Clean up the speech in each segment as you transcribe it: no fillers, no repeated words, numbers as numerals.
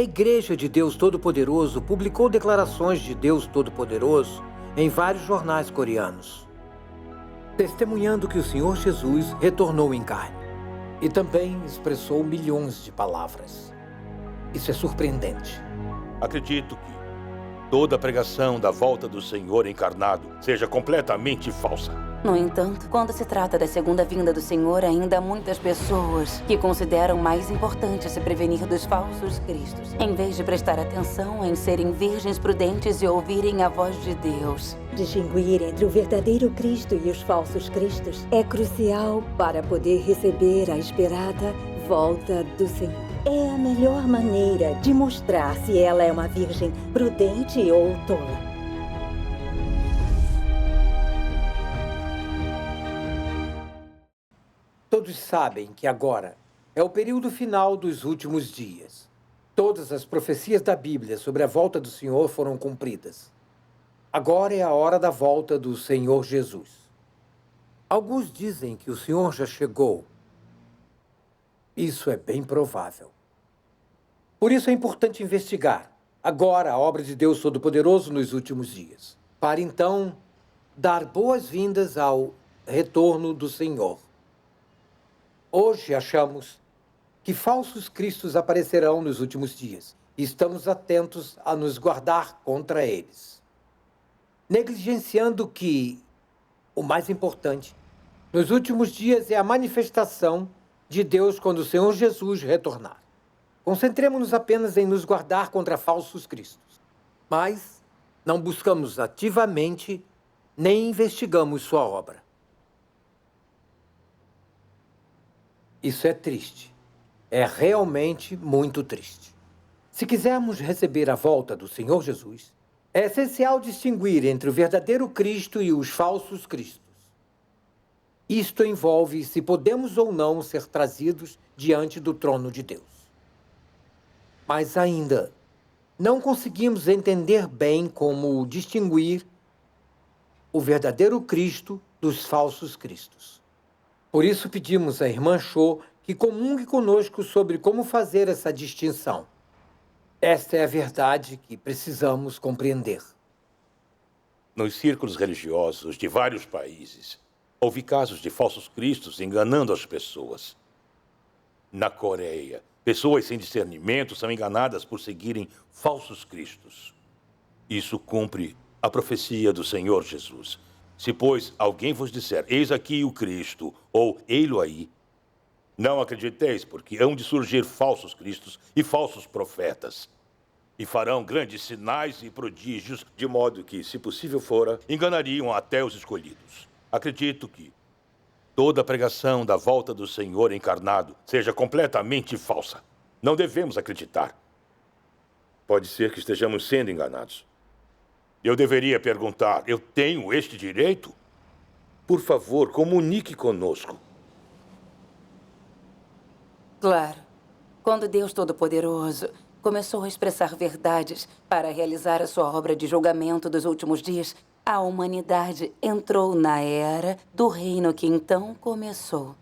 A Igreja de Deus Todo-Poderoso publicou declarações de Deus Todo-Poderoso em vários jornais coreanos, testemunhando que o Senhor Jesus retornou em carne e também expressou milhões de palavras. Isso é surpreendente. Acredito que toda a pregação da volta do Senhor encarnado seja completamente falsa. No entanto, quando se trata da segunda vinda do Senhor, ainda há muitas pessoas que consideram mais importante se prevenir dos falsos cristos, em vez de prestar atenção em serem virgens prudentes e ouvirem a voz de Deus. Distinguir entre o verdadeiro Cristo e os falsos cristos é crucial para poder receber a esperada volta do Senhor. É a melhor maneira de mostrar se ela é uma virgem prudente ou tola. Todos sabem que agora é o período final dos últimos dias. Todas as profecias da Bíblia sobre a volta do Senhor foram cumpridas. Agora é a hora da volta do Senhor Jesus. Alguns dizem que o Senhor já chegou. Isso é bem provável. Por isso é importante investigar agora a obra de Deus Todo-Poderoso nos últimos dias, para então dar boas-vindas ao retorno do Senhor. Hoje achamos que falsos cristos aparecerão nos últimos dias e estamos atentos a nos guardar contra eles, negligenciando que o mais importante nos últimos dias é a manifestação de Deus quando o Senhor Jesus retornar. Concentremos-nos apenas em nos guardar contra falsos cristos, mas não buscamos ativamente nem investigamos sua obra. Isso é triste. É realmente muito triste. Se quisermos receber a volta do Senhor Jesus, é essencial distinguir entre o verdadeiro Cristo e os falsos cristos. Isto envolve se podemos ou não ser trazidos diante do trono de Deus. Mas ainda não conseguimos entender bem como distinguir o verdadeiro Cristo dos falsos cristos. Por isso pedimos à irmã Cho que comungue conosco sobre como fazer essa distinção. Esta é a verdade que precisamos compreender. Nos círculos religiosos de vários países, houve casos de falsos cristos enganando as pessoas. Na Coreia, pessoas sem discernimento são enganadas por seguirem falsos cristos. Isso cumpre a profecia do Senhor Jesus. Se, pois, alguém vos disser, eis aqui o Cristo, ou ei-lo aí, não acrediteis, porque hão de surgir falsos cristos e falsos profetas, e farão grandes sinais e prodígios, de modo que, se possível fora, enganariam até os escolhidos. Acredito que toda a pregação da volta do Senhor encarnado seja completamente falsa. Não devemos acreditar. Pode ser que estejamos sendo enganados. Eu deveria perguntar, eu tenho este direito? Por favor, comunique conosco. Claro. Quando Deus Todo-Poderoso começou a expressar verdades para realizar a sua obra de julgamento dos últimos dias, a humanidade entrou na era do reino que então começou.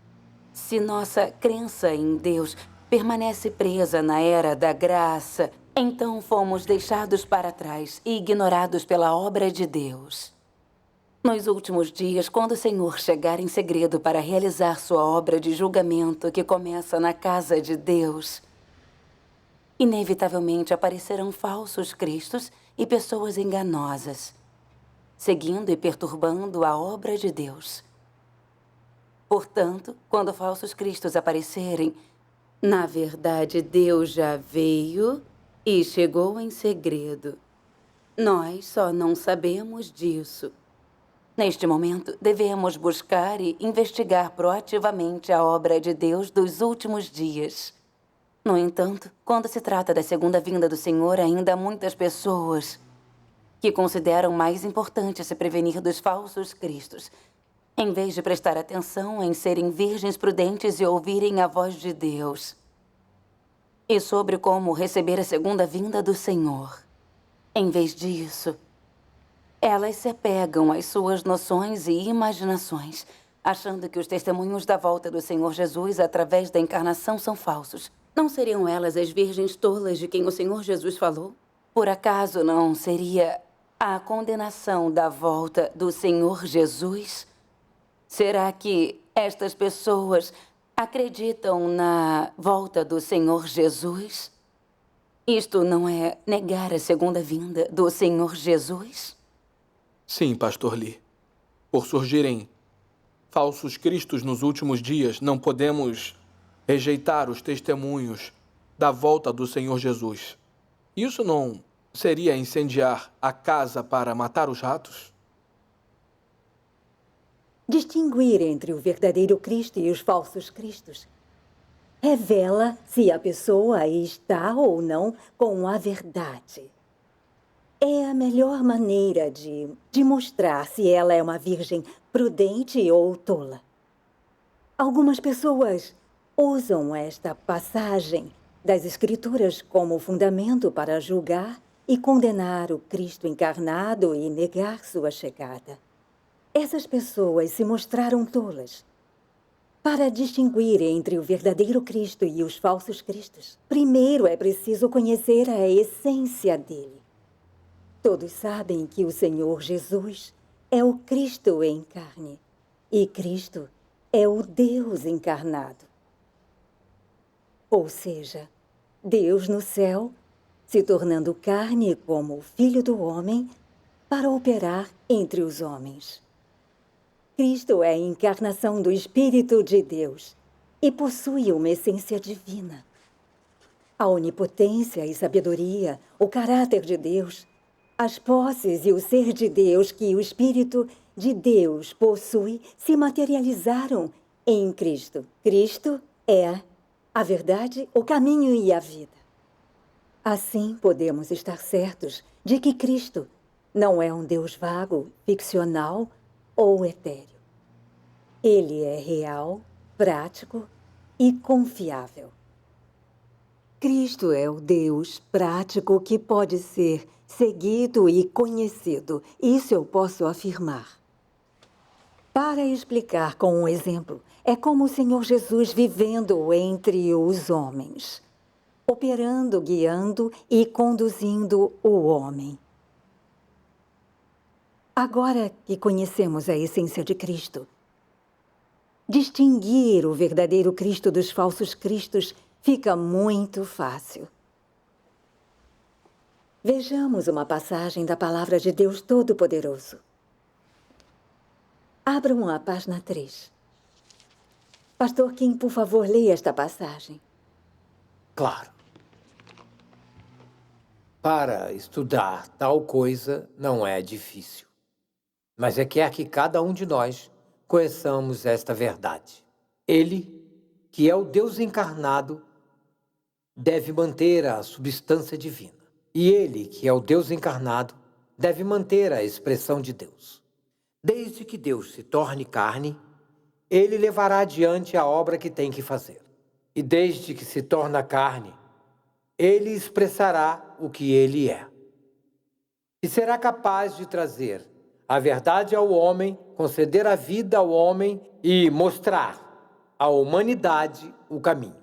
Se nossa crença em Deus permanece presa na era da graça, então fomos deixados para trás e ignorados pela obra de Deus. Nos últimos dias, quando o Senhor chegar em segredo para realizar sua obra de julgamento que começa na casa de Deus, inevitavelmente aparecerão falsos cristos e pessoas enganosas, seguindo e perturbando a obra de Deus. Portanto, quando falsos cristos aparecerem, na verdade, Deus já veio e chegou em segredo. Nós só não sabemos disso. Neste momento, devemos buscar e investigar proativamente a obra de Deus dos últimos dias. No entanto, quando se trata da segunda vinda do Senhor, ainda há muitas pessoas que consideram mais importante se prevenir dos falsos cristos, em vez de prestar atenção em serem virgens prudentes e ouvirem a voz de Deus. E sobre como receber a segunda vinda do Senhor. Em vez disso, elas se apegam às suas noções e imaginações, achando que os testemunhos da volta do Senhor Jesus através da encarnação são falsos. Não seriam elas as virgens tolas de quem o Senhor Jesus falou? Por acaso não seria a condenação da volta do Senhor Jesus? Será que estas pessoas acreditam na volta do Senhor Jesus? Isto não é negar a segunda vinda do Senhor Jesus? Sim, Pastor Lee. Por surgirem falsos cristos nos últimos dias, não podemos rejeitar os testemunhos da volta do Senhor Jesus. Isso não seria incendiar a casa para matar os ratos? Distinguir entre o verdadeiro Cristo e os falsos cristos revela se a pessoa está ou não com a verdade. É a melhor maneira de mostrar se ela é uma virgem prudente ou tola. Algumas pessoas usam esta passagem das Escrituras como fundamento para julgar e condenar o Cristo encarnado e negar sua chegada. Essas pessoas se mostraram tolas. Para distinguir entre o verdadeiro Cristo e os falsos cristos, primeiro é preciso conhecer a essência dele. Todos sabem que o Senhor Jesus é o Cristo em carne e Cristo é o Deus encarnado. Ou seja, Deus no céu se tornando carne como Filho do Homem para operar entre os homens. Cristo é a encarnação do Espírito de Deus e possui uma essência divina. A onipotência e sabedoria, o caráter de Deus, as posses e o ser de Deus que o Espírito de Deus possui se materializaram em Cristo. Cristo é a verdade, o caminho e a vida. Assim, podemos estar certos de que Cristo não é um Deus vago, ficcional ou etéreo. Ele é real, prático e confiável. Cristo é o Deus prático que pode ser seguido e conhecido. Isso eu posso afirmar. Para explicar com um exemplo, é como o Senhor Jesus vivendo entre os homens, operando, guiando e conduzindo o homem. Agora que conhecemos a essência de Cristo, distinguir o verdadeiro Cristo dos falsos cristos fica muito fácil. Vejamos uma passagem da Palavra de Deus Todo-Poderoso. Abram a página 3. Pastor Kim, por favor, leia esta passagem. Claro. Para estudar tal coisa não é difícil, mas quer que cada um de nós conheçamos esta verdade. Ele, que é o Deus encarnado, deve manter a substância divina. E ele, que é o Deus encarnado, deve manter a expressão de Deus. Desde que Deus se torne carne, ele levará adiante a obra que tem que fazer. E desde que se torna carne, ele expressará o que ele é. E será capaz de trazer a verdade ao homem, conceder a vida ao homem e mostrar à humanidade o caminho.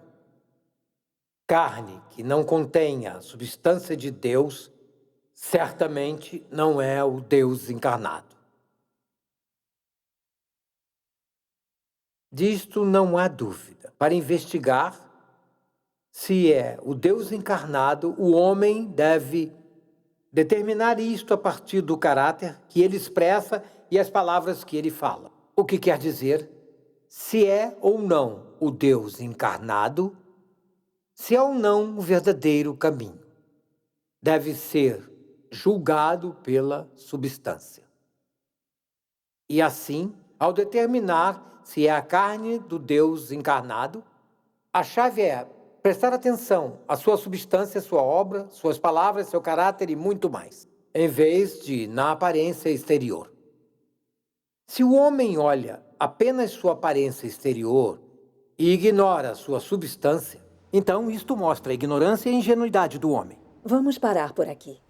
Carne que não contenha a substância de Deus, certamente não é o Deus encarnado. Disto não há dúvida. Para investigar se é o Deus encarnado, o homem deve determinar isto a partir do caráter que ele expressa e as palavras que ele fala. O que quer dizer se é ou não o Deus encarnado, se é ou não o verdadeiro caminho. Deve ser julgado pela substância. E assim, ao determinar se é a carne do Deus encarnado, a chave é prestar atenção à sua substância, sua obra, suas palavras, seu caráter e muito mais, em vez de na aparência exterior. Se o homem olha apenas sua aparência exterior e ignora sua substância, então isto mostra a ignorância e a ingenuidade do homem. Vamos parar por aqui.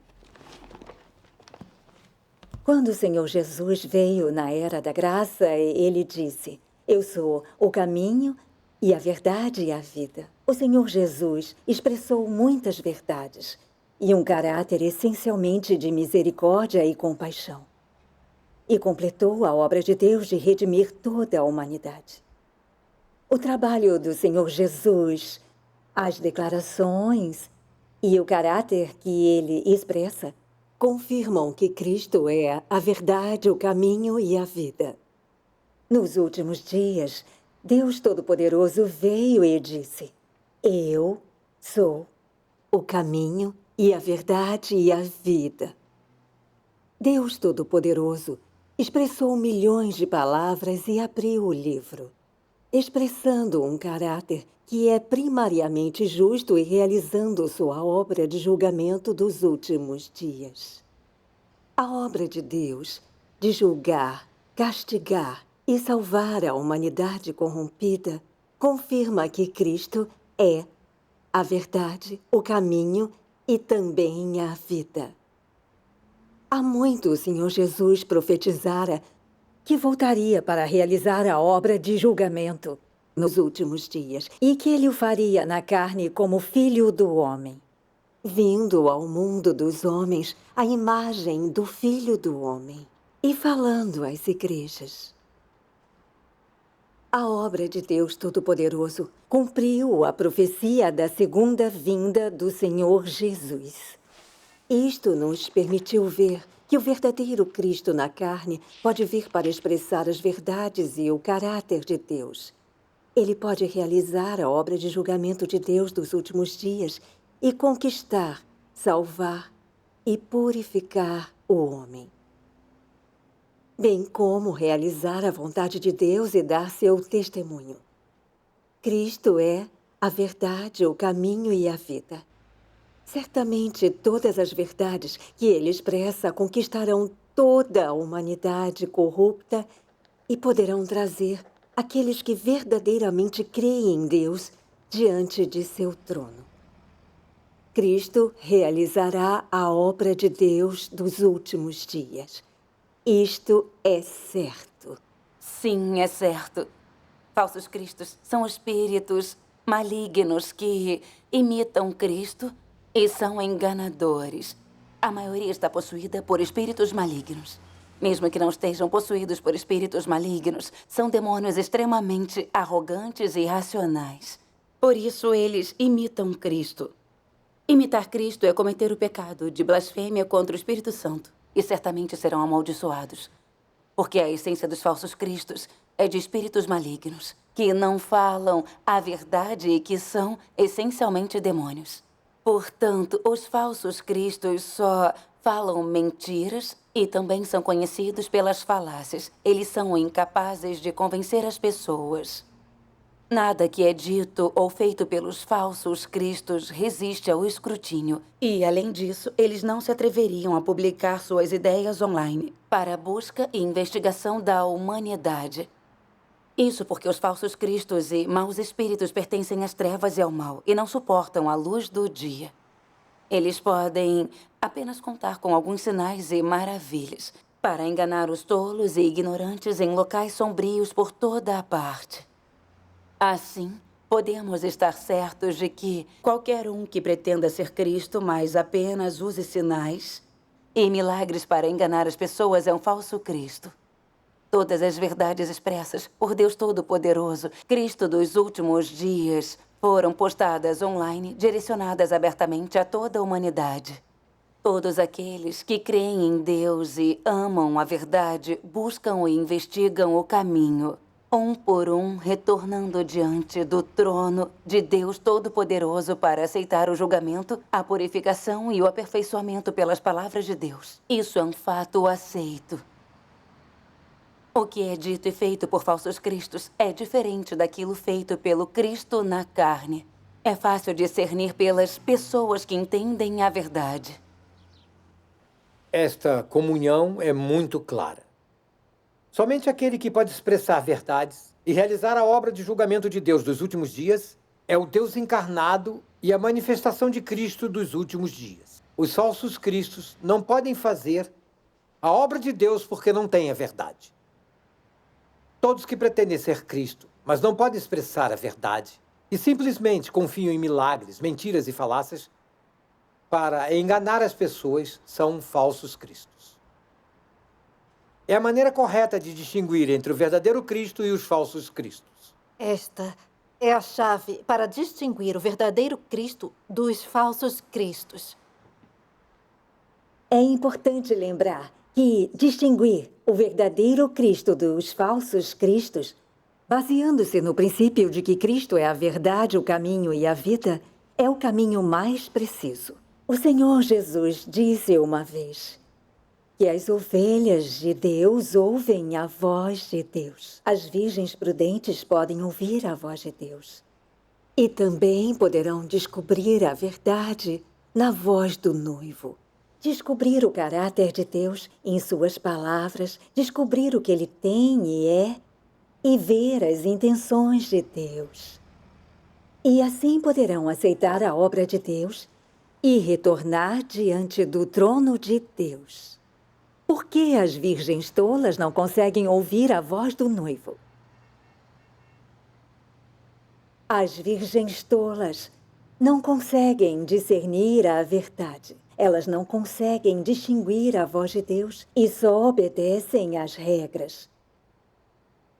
Quando o Senhor Jesus veio na Era da Graça, ele disse: Eu sou o caminho e a verdade e a vida. O Senhor Jesus expressou muitas verdades e um caráter essencialmente de misericórdia e compaixão. E completou a obra de Deus de redimir toda a humanidade. O trabalho do Senhor Jesus, as declarações e o caráter que ele expressa confirmam que Cristo é a verdade, o caminho e a vida. Nos últimos dias, Deus Todo-Poderoso veio e disse: Eu sou o caminho e a verdade e a vida. Deus Todo-Poderoso expressou milhões de palavras e abriu o livro, expressando um caráter que é primariamente justo e realizando sua obra de julgamento dos últimos dias. A obra de Deus de julgar, castigar e salvar a humanidade corrompida confirma que Cristo é a verdade, o caminho e também a vida. Há muito o Senhor Jesus profetizara que voltaria para realizar a obra de julgamento nos últimos dias e que ele o faria na carne como Filho do Homem, vindo ao mundo dos homens a imagem do Filho do Homem e falando às igrejas. A obra de Deus Todo-Poderoso cumpriu a profecia da segunda vinda do Senhor Jesus. Isto nos permitiu ver que o verdadeiro Cristo na carne pode vir para expressar as verdades e o caráter de Deus. Ele pode realizar a obra de julgamento de Deus dos últimos dias e conquistar, salvar e purificar o homem, bem como realizar a vontade de Deus e dar seu testemunho. Cristo é a verdade, o caminho e a vida. Certamente todas as verdades que ele expressa conquistarão toda a humanidade corrupta e poderão trazer aqueles que verdadeiramente creem em Deus diante de seu trono. Cristo realizará a obra de Deus dos últimos dias. Isto é certo. Sim, é certo. Falsos cristos são espíritos malignos que imitam Cristo e são enganadores. A maioria está possuída por espíritos malignos. Mesmo que não estejam possuídos por espíritos malignos, são demônios extremamente arrogantes e irracionais. Por isso, eles imitam Cristo. Imitar Cristo é cometer o pecado de blasfêmia contra o Espírito Santo. E certamente serão amaldiçoados. Porque a essência dos falsos cristos é de espíritos malignos, que não falam a verdade e que são essencialmente demônios. Portanto, os falsos cristos só falam mentiras e também são conhecidos pelas falácias. Eles são incapazes de convencer as pessoas. Nada que é dito ou feito pelos falsos cristos resiste ao escrutínio. E, além disso, eles não se atreveriam a publicar suas ideias online para a busca e investigação da humanidade. Isso porque os falsos cristos e maus espíritos pertencem às trevas e ao mal e não suportam a luz do dia. Eles podem apenas contar com alguns sinais e maravilhas para enganar os tolos e ignorantes em locais sombrios por toda a parte. Assim, podemos estar certos de que qualquer um que pretenda ser Cristo, mas apenas use sinais e milagres para enganar as pessoas é um falso Cristo. Todas as verdades expressas por Deus Todo-Poderoso, Cristo dos últimos dias, foram postadas online, direcionadas abertamente a toda a humanidade. Todos aqueles que creem em Deus e amam a verdade buscam e investigam o caminho, um por um, retornando diante do trono de Deus Todo-Poderoso para aceitar o julgamento, a purificação e o aperfeiçoamento pelas palavras de Deus. Isso é um fato aceito. O que é dito e feito por falsos cristos é diferente daquilo feito pelo Cristo na carne. É fácil discernir pelas pessoas que entendem a verdade. Esta comunhão é muito clara. Somente aquele que pode expressar verdades e realizar a obra de julgamento de Deus dos últimos dias é o Deus encarnado e a manifestação de Cristo dos últimos dias. Os falsos cristos não podem fazer a obra de Deus porque não têm a verdade. Todos que pretendem ser Cristo, mas não podem expressar a verdade, e simplesmente confiam em milagres, mentiras e falácias para enganar as pessoas são falsos cristos. É a maneira correta de distinguir entre o verdadeiro Cristo e os falsos cristos. Esta é a chave para distinguir o verdadeiro Cristo dos falsos cristos. É importante lembrar que distinguir o verdadeiro Cristo dos falsos cristos, baseando-se no princípio de que Cristo é a verdade, o caminho e a vida, é o caminho mais preciso. O Senhor Jesus disse uma vez que as ovelhas de Deus ouvem a voz de Deus. As virgens prudentes podem ouvir a voz de Deus. E também poderão descobrir a verdade na voz do noivo. Descobrir o caráter de Deus em suas palavras, descobrir o que ele tem e é, e ver as intenções de Deus. E assim poderão aceitar a obra de Deus e retornar diante do trono de Deus. Por que as virgens tolas não conseguem ouvir a voz do noivo? As virgens tolas não conseguem discernir a verdade. Elas não conseguem distinguir a voz de Deus e só obedecem às regras.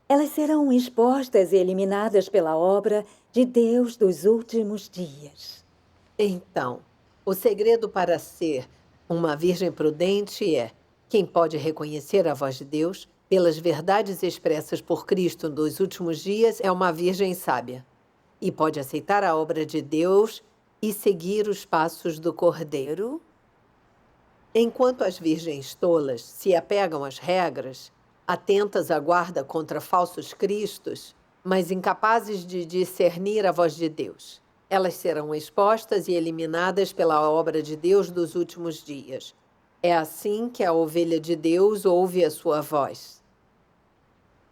Elas serão expostas e eliminadas pela obra de Deus dos últimos dias. Então, o segredo para ser uma virgem prudente é: quem pode reconhecer a voz de Deus pelas verdades expressas por Cristo nos últimos dias é uma virgem sábia e pode aceitar a obra de Deus e seguir os passos do Cordeiro. Enquanto as virgens tolas se apegam às regras, atentas à guarda contra falsos cristos, mas incapazes de discernir a voz de Deus, elas serão expostas e eliminadas pela obra de Deus dos últimos dias. É assim que a ovelha de Deus ouve a sua voz.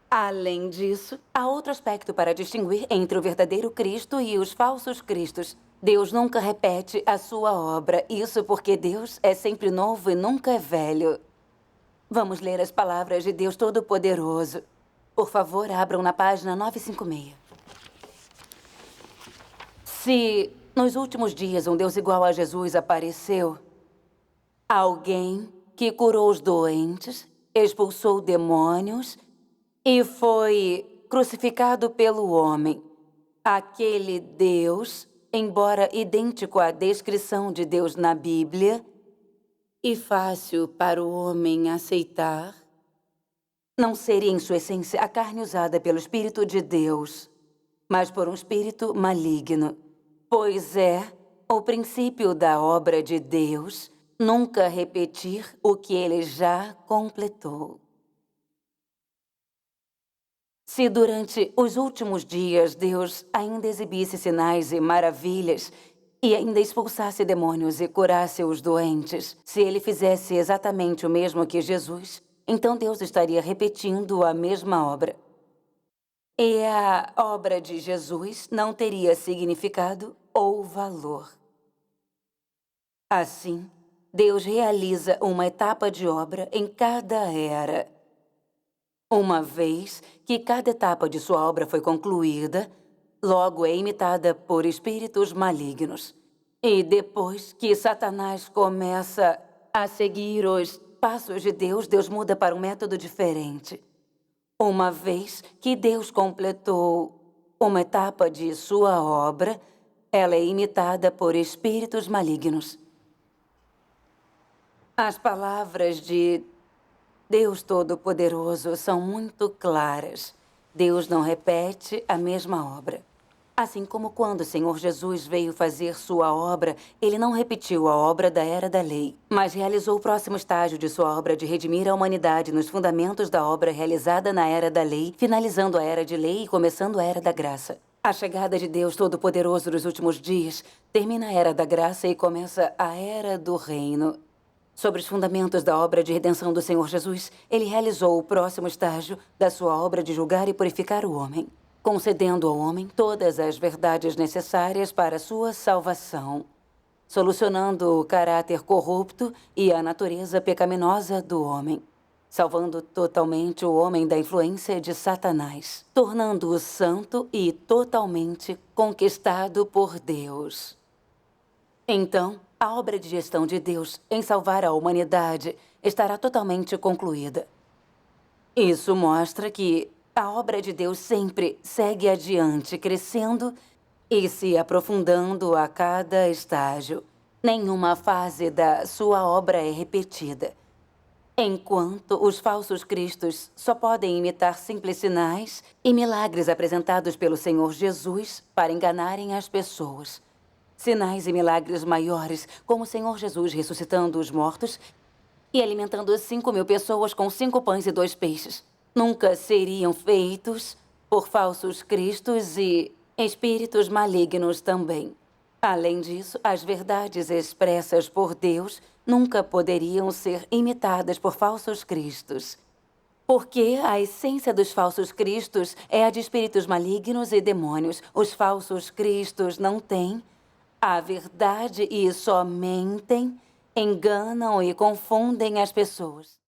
Além disso, há outro aspecto para distinguir entre o verdadeiro Cristo e os falsos cristos. Deus nunca repete a sua obra. Isso porque Deus é sempre novo e nunca é velho. Vamos ler as palavras de Deus Todo-Poderoso. Por favor, abram na página 956. Se nos últimos dias um Deus igual a Jesus apareceu, alguém que curou os doentes, expulsou demônios e foi crucificado pelo homem, aquele Deus, embora idêntico à descrição de Deus na Bíblia, e fácil para o homem aceitar, não seria em sua essência a carne usada pelo Espírito de Deus, mas por um espírito maligno. Pois é o princípio da obra de Deus nunca repetir o que ele já completou. Se durante os últimos dias Deus ainda exibisse sinais e maravilhas e ainda expulsasse demônios e curasse os doentes, se ele fizesse exatamente o mesmo que Jesus, então Deus estaria repetindo a mesma obra. E a obra de Jesus não teria significado ou valor. Assim, Deus realiza uma etapa de obra em cada era. Uma vez que cada etapa de sua obra foi concluída, logo é imitada por espíritos malignos. E depois que Satanás começa a seguir os passos de Deus, Deus muda para um método diferente. Uma vez que Deus completou uma etapa de sua obra, ela é imitada por espíritos malignos. As palavras de Deus Todo-Poderoso são muito claras. Deus não repete a mesma obra. Assim como quando o Senhor Jesus veio fazer sua obra, ele não repetiu a obra da Era da Lei, mas realizou o próximo estágio de sua obra de redimir a humanidade nos fundamentos da obra realizada na Era da Lei, finalizando a Era de Lei e começando a Era da Graça. A chegada de Deus Todo-Poderoso nos últimos dias termina a Era da Graça e começa a Era do Reino. Sobre os fundamentos da obra de redenção do Senhor Jesus, ele realizou o próximo estágio da sua obra de julgar e purificar o homem, concedendo ao homem todas as verdades necessárias para sua salvação, solucionando o caráter corrupto e a natureza pecaminosa do homem. salvando totalmente o homem da influência de Satanás, tornando-o santo e totalmente conquistado por Deus. Então, a obra de gestão de Deus em salvar a humanidade estará totalmente concluída. Isso mostra que a obra de Deus sempre segue adiante, crescendo e se aprofundando a cada estágio. Nenhuma fase da sua obra é repetida. Enquanto os falsos cristos só podem imitar simples sinais e milagres apresentados pelo Senhor Jesus para enganarem as pessoas. Sinais e milagres maiores, como o Senhor Jesus ressuscitando os mortos e alimentando 5.000 pessoas com 5 pães e 2 peixes, nunca seriam feitos por falsos cristos e espíritos malignos também. Além disso, as verdades expressas por Deus nunca poderiam ser imitadas por falsos cristos. Porque a essência dos falsos cristos é a de espíritos malignos e demônios. Os falsos cristos não têm a verdade e só mentem, enganam e confundem as pessoas.